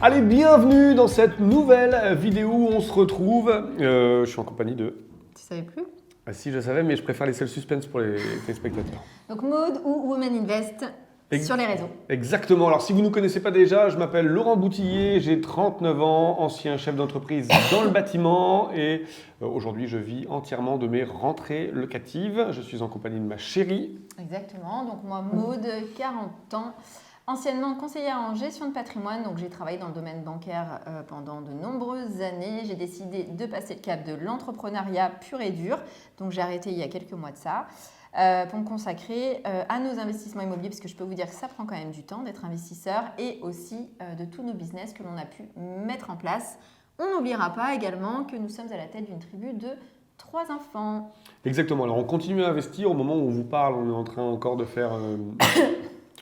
Allez, bienvenue dans cette nouvelle vidéo où on se retrouve. Je suis en compagnie de... Tu savais plus? Ah si, je savais, mais je préfère laisser le suspense pour les téléspectateurs. Donc Maud ou Women Invest sur les réseaux. Exactement. Alors, si vous ne nous connaissez pas déjà, je m'appelle Laurent Boutillier, j'ai 39 ans, ancien chef d'entreprise dans le bâtiment et aujourd'hui, je vis entièrement de mes rentrées locatives. Je suis en compagnie de ma chérie. Exactement. Donc moi, Maud, 40 ans. Anciennement conseillère en gestion de patrimoine, donc j'ai travaillé dans le domaine bancaire pendant de nombreuses années. J'ai décidé de passer le cap de l'entrepreneuriat pur et dur, donc j'ai arrêté il y a quelques mois de ça, pour me consacrer à nos investissements immobiliers, parce que je peux vous dire que ça prend quand même du temps d'être investisseur, et aussi de tous nos business que l'on a pu mettre en place. On n'oubliera pas également que nous sommes à la tête d'une tribu de 3 enfants. Exactement. Alors, on continue à investir. Au moment où on vous parle, on est en train encore de faire...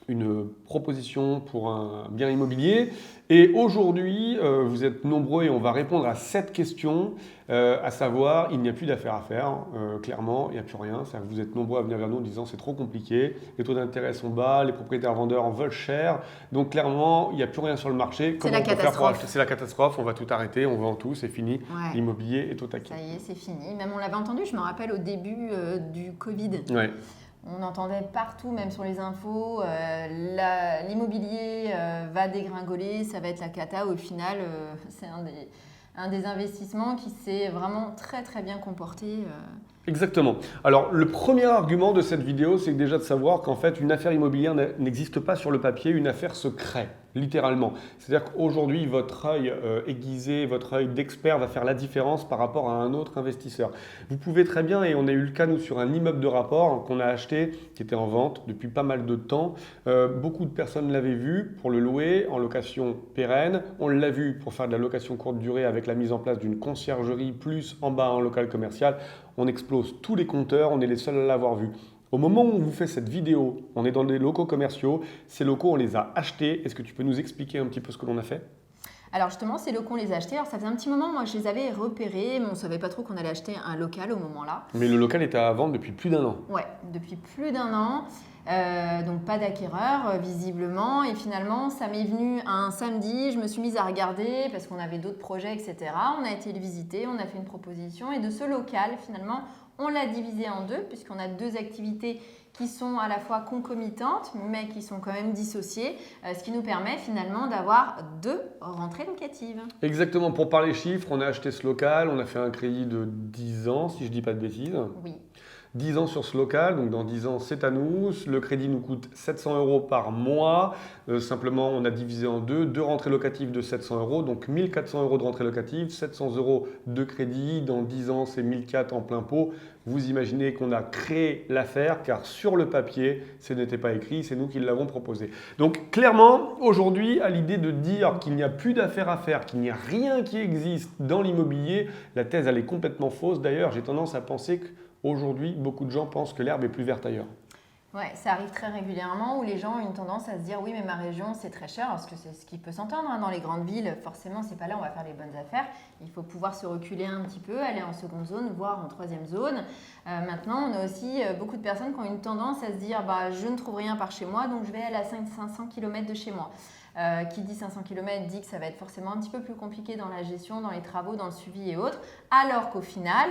une proposition pour un bien immobilier. Et aujourd'hui, vous êtes nombreux et on va répondre à cette question, à savoir, il n'y a plus d'affaires à faire, clairement, il n'y a plus rien. C'est-à-dire que vous êtes nombreux à venir vers nous en disant c'est trop compliqué, les taux d'intérêt sont bas, les propriétaires vendeurs en veulent cher, donc clairement, il n'y a plus rien sur le marché. C'est la catastrophe. C'est la catastrophe, on va tout arrêter, on vend tout, c'est fini, Ouais. l'immobilier est au taquet. Ça y est, c'est fini. Même on l'avait entendu, je me rappelle au début du Covid. Ouais. On entendait partout, même sur les infos, l'immobilier va dégringoler, ça va être la cata. Au final, c'est un des investissements qui s'est vraiment très très bien comporté. Exactement. Alors, le premier argument de cette vidéo, c'est déjà de savoir qu'en fait, une affaire immobilière n'existe pas sur le papier, une affaire se crée, littéralement. C'est-à-dire qu'aujourd'hui, votre œil aiguisé, votre œil d'expert va faire la différence par rapport à un autre investisseur. Vous pouvez très bien, et on a eu le cas, nous, sur un immeuble de rapport qu'on a acheté, qui était en vente depuis pas mal de temps. Beaucoup de personnes l'avaient vu pour le louer en location pérenne. On l'a vu pour faire de la location courte durée avec la mise en place d'une conciergerie, plus en bas un local commercial. On explose tous les compteurs, on est les seuls à l'avoir vu. Au moment où on vous fait cette vidéo, on est dans des locaux commerciaux. Ces locaux, on les a achetés. Est-ce que tu peux nous expliquer un petit peu ce que l'on a fait ? Alors justement, ces locaux, on les a achetés. Alors ça faisait un petit moment, moi je les avais repérés, mais on ne savait pas trop qu'on allait acheter un local au moment-là. Mais le local était à vendre depuis plus d'un an. Ouais, depuis plus d'un an. Donc pas d'acquéreur visiblement, et finalement ça m'est venu un samedi, je me suis mise à regarder parce qu'on avait d'autres projets, etc. On a été le visiter, on a fait une proposition, et de ce local finalement on l'a divisé en deux, puisqu'on a deux activités qui sont à la fois concomitantes mais qui sont quand même dissociées, ce qui nous permet finalement d'avoir 2 rentrées locatives. Exactement, pour parler chiffres, on a acheté ce local, on a fait un crédit de 10 ans si je ne dis pas de bêtises. Oui. 10 ans sur ce local, donc dans 10 ans c'est à nous. Le crédit nous coûte 700 € par mois. Simplement, on a divisé en deux rentrées locatives de 700 €, donc 1400 € de rentrée locative, 700 € de crédit. Dans 10 ans, c'est 1400 en plein pot. Vous imaginez qu'on a créé l'affaire, car sur le papier, ce n'était pas écrit, c'est nous qui l'avons proposé. Donc clairement, aujourd'hui, à l'idée de dire qu'il n'y a plus d'affaires à faire, qu'il n'y a rien qui existe dans l'immobilier, la thèse elle est complètement fausse. D'ailleurs, j'ai tendance à penser que aujourd'hui, beaucoup de gens pensent que l'herbe est plus verte ailleurs. Ouais, ça arrive très régulièrement où les gens ont une tendance à se dire oui, mais ma région c'est très cher, parce que c'est ce qui peut s'entendre dans les grandes villes. Forcément, c'est pas là où on va faire les bonnes affaires. Il faut pouvoir se reculer un petit peu, aller en seconde zone, voire en troisième zone. Maintenant, on a aussi beaucoup de personnes qui ont une tendance à se dire je ne trouve rien par chez moi, donc je vais aller à 500 km de chez moi. Qui dit 500 km dit que ça va être forcément un petit peu plus compliqué dans la gestion, dans les travaux, dans le suivi et autres, alors qu'au final,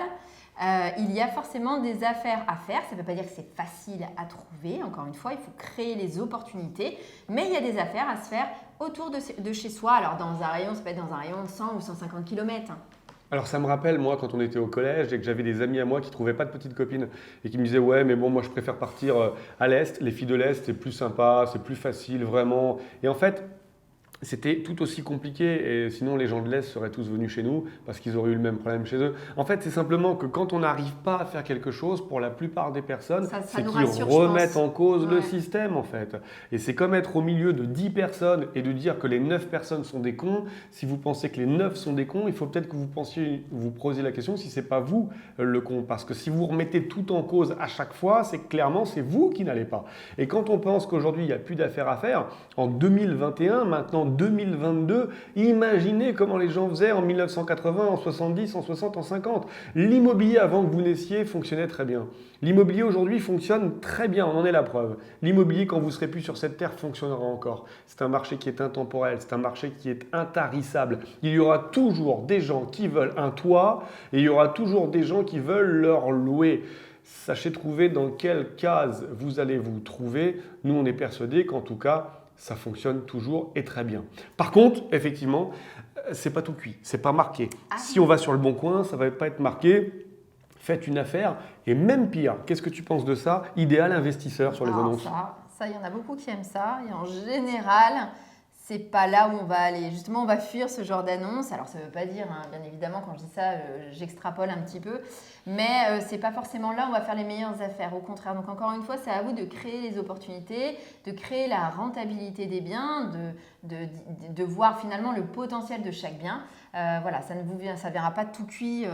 il y a forcément des affaires à faire. Ça ne veut pas dire que c'est facile à trouver. Encore une fois, il faut créer les opportunités. Mais il y a des affaires à se faire autour de chez soi. Alors dans un rayon, ça peut être dans un rayon de 100 ou 150 km. Alors ça me rappelle, moi, quand on était au collège et que j'avais des amis à moi qui ne trouvaient pas de petite copine et qui me disaient « Ouais, mais bon, moi, je préfère partir à l'Est. Les filles de l'Est, c'est plus sympa, c'est plus facile, vraiment. » Et en fait, c'était tout aussi compliqué, et sinon les gens de l'Est seraient tous venus chez nous parce qu'ils auraient eu le même problème chez eux. En fait, c'est simplement que quand on n'arrive pas à faire quelque chose, pour la plupart des personnes, c'est qu'ils remettent en cause le système en fait. Et c'est comme être au milieu de 10 personnes et de dire que les 9 personnes sont des cons. Si vous pensez que les 9 sont des cons, il faut peut-être que vous posiez la question si c'est pas vous le con. Parce que si vous remettez tout en cause à chaque fois, c'est clairement c'est vous qui n'allez pas. Et quand on pense qu'aujourd'hui il n'y a plus d'affaires à faire, en 2021, maintenant 2022. Imaginez comment les gens faisaient en 1980, en 70, en 60, en 50. L'immobilier avant que vous naissiez fonctionnait très bien. L'immobilier aujourd'hui fonctionne très bien, on en est la preuve. L'immobilier, quand vous ne serez plus sur cette terre, fonctionnera encore. C'est un marché qui est intemporel, c'est un marché qui est intarissable. Il y aura toujours des gens qui veulent un toit et il y aura toujours des gens qui veulent leur louer. Sachez trouver dans quelle case vous allez vous trouver. Nous, on est persuadés qu'en tout cas, ça fonctionne toujours et très bien. Par contre, effectivement, c'est pas tout cuit, c'est pas marqué. Si on va sur le bon coin, ça va pas être marqué. Faites une affaire et même pire, qu'est-ce que tu penses de ça? Idéal investisseur sur les annonces. Ça, il y en a beaucoup qui aiment ça. Et en général, c'est pas là où on va aller. Justement, on va fuir ce genre d'annonce. Alors, ça ne veut pas dire, hein, bien évidemment, quand je dis ça, j'extrapole un petit peu. Mais c'est pas forcément là où on va faire les meilleures affaires. Au contraire. Donc, encore une fois, c'est à vous de créer les opportunités, de créer la rentabilité des biens, de voir finalement le potentiel de chaque bien. Voilà, ça ne viendra pas tout cuit.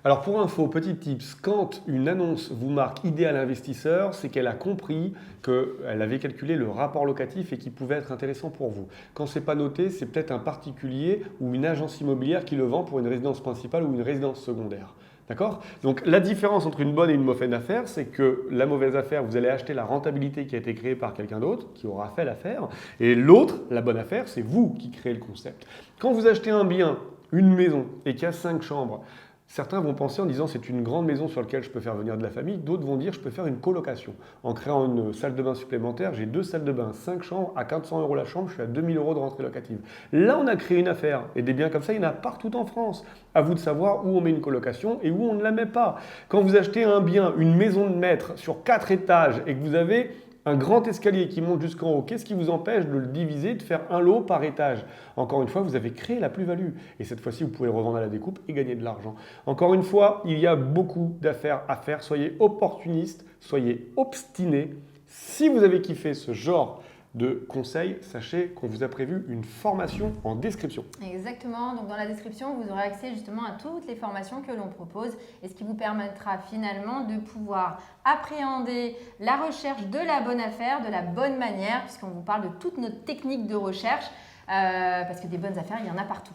Alors pour info, petit tips, quand une annonce vous marque idéal investisseur, c'est qu'elle a compris qu'elle avait calculé le rapport locatif et qu'il pouvait être intéressant pour vous. Quand ce n'est pas noté, c'est peut-être un particulier ou une agence immobilière qui le vend pour une résidence principale ou une résidence secondaire. D'accord? Donc la différence entre une bonne et une mauvaise affaire, c'est que la mauvaise affaire, vous allez acheter la rentabilité qui a été créée par quelqu'un d'autre, qui aura fait l'affaire, et l'autre, la bonne affaire, c'est vous qui créez le concept. Quand vous achetez un bien, une maison, et qu'il y a 5 chambres, certains vont penser en disant c'est une grande maison sur laquelle je peux faire venir de la famille, d'autres vont dire je peux faire une colocation. En créant une salle de bain supplémentaire, j'ai 2 salles de bain, 5 chambres, à 400 € la chambre, je suis à 2000 € de rentrée locative. Là, on a créé une affaire et des biens comme ça, il y en a partout en France. À vous de savoir où on met une colocation et où on ne la met pas. Quand vous achetez un bien, une maison de maître sur 4 étages et que vous avez un grand escalier qui monte jusqu'en haut, qu'est-ce qui vous empêche de le diviser, de faire un lot par étage? Encore une fois, vous avez créé la plus-value. Et cette fois-ci, vous pouvez le revendre à la découpe et gagner de l'argent. Encore une fois, il y a beaucoup d'affaires à faire. Soyez opportuniste, soyez obstiné. Si vous avez kiffé ce genre de conseils, sachez qu'on vous a prévu une formation en description. Exactement, donc dans la description, vous aurez accès justement à toutes les formations que l'on propose et ce qui vous permettra finalement de pouvoir appréhender la recherche de la bonne affaire de la bonne manière, puisqu'on vous parle de toutes nos techniques de recherche, parce que des bonnes affaires, il y en a partout.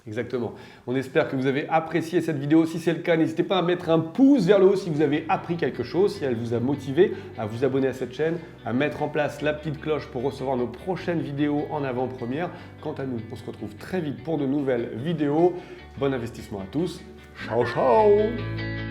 Exactement. On espère que vous avez apprécié cette vidéo. Si c'est le cas, n'hésitez pas à mettre un pouce vers le haut si vous avez appris quelque chose, si elle vous a motivé, à vous abonner à cette chaîne, à mettre en place la petite cloche pour recevoir nos prochaines vidéos en avant-première. Quant à nous, on se retrouve très vite pour de nouvelles vidéos. Bon investissement à tous. Ciao, ciao!